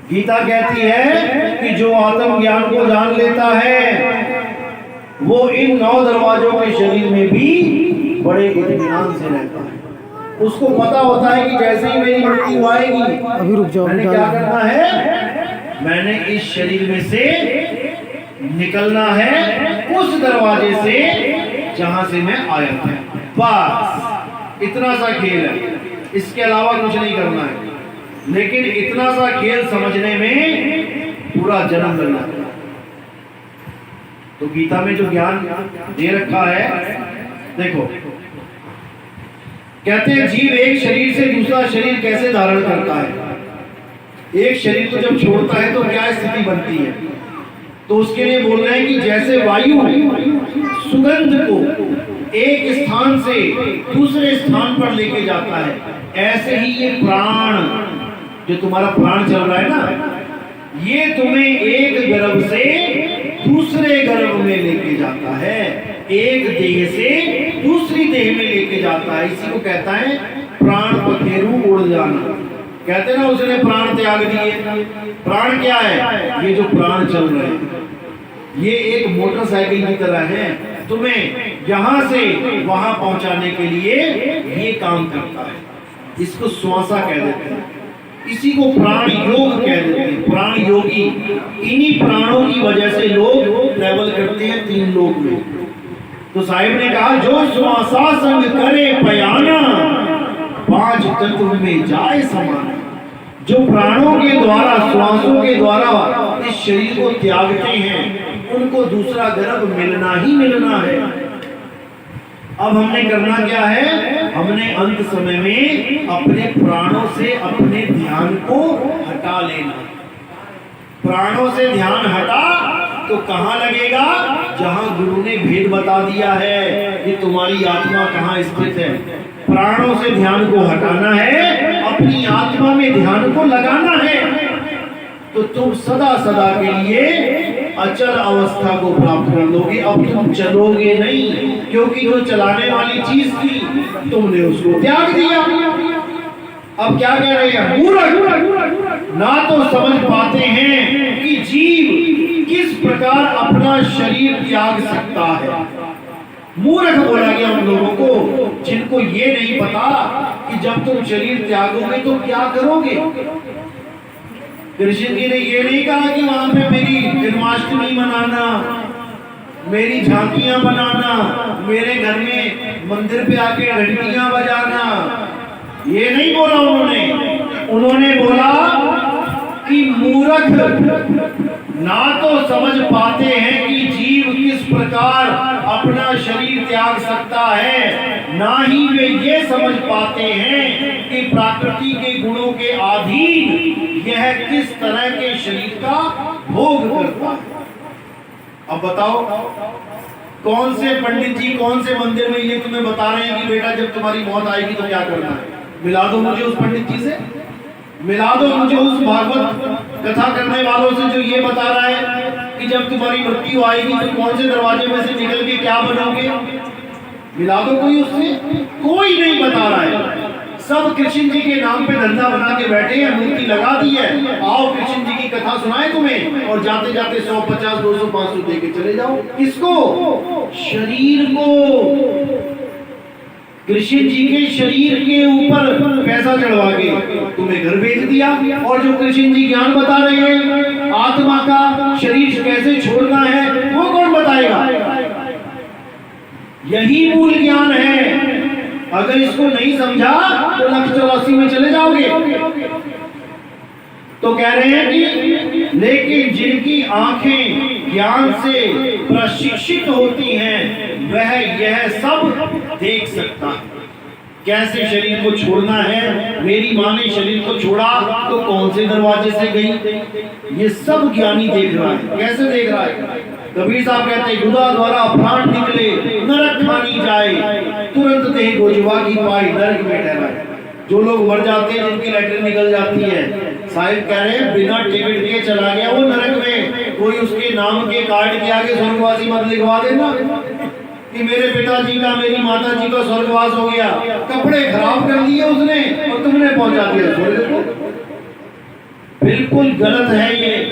गीता कहती है कि जो आत्मज्ञान को जान लेता है वो इन 9 दरवाजों के शरीर में भी बड़े इत्मीनान से रहता है। उसको पता होता है कि जैसे ही मेरी मृत्यु आएगी, अभी रुक जाओ, मैंने क्या करना है, मैंने इस शरीर में से निकलना है उस दरवाजे से जहां से मैं आया था। बस इतना सा खेल है, इसके अलावा कुछ नहीं करना है। लेकिन इतना सा खेल समझने में पूरा जन्म लग जाता है। तो गीता में जो ज्ञान दे रखा है, देखो कहते हैं जीव एक शरीर से दूसरा शरीर कैसे धारण करता है। एक शरीर को जब छोड़ता है तो क्या स्थिति बनती है, तो उसके लिए बोल रहे हैं कि जैसे वायु सुगंध को एक स्थान से दूसरे स्थान पर लेके जाता है, ऐसे ही ये प्राण, जो तुम्हारा प्राण चल रहा है ना, ये तुम्हें एक गर्भ से दूसरे गर्भ में लेके जाता है, एक देह से दूसरी देह में लेके जाता है। इसी को कहता है प्राण पखेरु उड़ जाना। कहते ना उसने प्राण त्याग दिए। प्राण क्या है? ये जो प्राण चल रहे हैं ये एक मोटरसाइकिल की तरह है, तुम्हें यहां से वहां पहुंचाने के लिए ये काम करता है। इसको श्वासा कह देते हैं, इसी को प्राण योग कह देते हैं। प्राण योगी, इन्हीं प्राणों की वजह से लोग ट्रैवल करते हैं 3 लोक में। तो साहिब ने कहा जो श्वासा संग करे पयाना, 5 तत्व में जाए समान। जो प्राणों के द्वारा, श्वासों के द्वारा इस शरीर को त्यागते हैं, उनको दूसरा गर्भ मिलना ही मिलना है। अब हमने करना क्या है, हमने अंत समय में अपने प्राणों से अपने ध्यान को हटा लेना। प्राणों से ध्यान हटा तो कहां लगेगा? जहां गुरु ने भेद बता दिया है कि तुम्हारी आत्मा कहां स्थित है। प्राणों से ध्यान को हटाना है, अपनी आत्मा में ध्यान को लगाना है, तो तुम सदा सदा के लिए अचल अवस्था को प्राप्त कर लोगे। अब तुम चलोगे नहीं, क्योंकि जो चलाने वाली चीज थी तुमने उसको त्याग दिया। अब क्या कह रहे हैं? मूर्ख ना तो समझ पाते हैं कि जीव किस प्रकार अपना शरीर त्याग सकता है। मूर्ख बोला गया उन लोगों को जिनको ये नहीं पता कि जब तुम शरीर त्यागोगे तो क्या करोगे। कृष्ण जी ने ये नहीं कहा कि वहां पे मेरी जन्माष्टमी मनाना, मेरी झांकियां बनाना, मेरे घर में मंदिर पे आके घंटियां बजाना, ये नहीं बोला उन्होंने। उन्होंने बोला कि मूर्ख ना तो समझ पाते हैं कि जीव किस प्रकार अपना शरीर त्याग सकता है, ना ही वे ये समझ पाते हैं कि प्रकृति के गुणों के अधीन यह किस तरह के शरीर का भोग करता है। अब बताओ कौन से पंडित जी कौन से मंदिर में ये तुम्हें बता रहे हैं कि बेटा जब तुम्हारी मौत आएगी तो क्या करना है। मिला दो मुझे उस पंडित जी से, मिला दो मुझे उस भागवत कथा करने वालों से जो ये बता रहा है कि जब तुम्हारी मृत्यु आएगी तो कौन से दरवाजे में से निकल के क्या बनोगे। मिला दो कोई उससे, कोई नहीं बता रहा है। सब कृष्ण जी के नाम पे धंधा बना के बैठे हैं, मूर्ति लगा दी है, आओ कृष्ण जी की कथा सुनाए तुम्हें, और जाते जाते 100, 50, 200, 500 दे के चले जाओ। किसको? शरीर को। कृष्ण जी के शरीर के ऊपर पैसा चढ़वा के तुम्हें घर भेज दिया, और जो कृष्ण जी ज्ञान बता रहे हैं आत्मा का शरीर कैसे छोड़ना है वो कौन बताएगा। यही मूल ज्ञान है। अगर इसको नहीं समझा तो 184 में चले जाओगे। तो कह रहे हैं कि लेकिन जिनकी आंखें ज्ञान से प्रशिक्षित होती हैं वह यह सब देख सकता है। कैसे शरीर को छोड़ना है। मेरी माँ ने शरीर को छोड़ा तो कौन से दरवाजे से गई, ये सब ज्ञानी देख रहा है। कैसे देख रहा है? कबीर साहब कहते हैं गुदा द्वारा प्राण निकले नरक खानी जाए, तुरंत देह गोजवा की पाई नरक में ठहराए। जो लोग मर जाते हैं जिनकी लैट्रिन निकल जाती है, साहिब कह रहे हैं बिना टिकट के चला गया वो नरक में। कोई उसके नाम के कार्ड के आगे स्वर्गवासी मत लिखवा देना कि मेरे पिताजी का मेरी माता जी का स्वर्गवास हो गया। कपड़े खराब कर दिए उसने और तुमने पहुंचा दिया स्वर्ग को। बिल्कुल गलत है ये।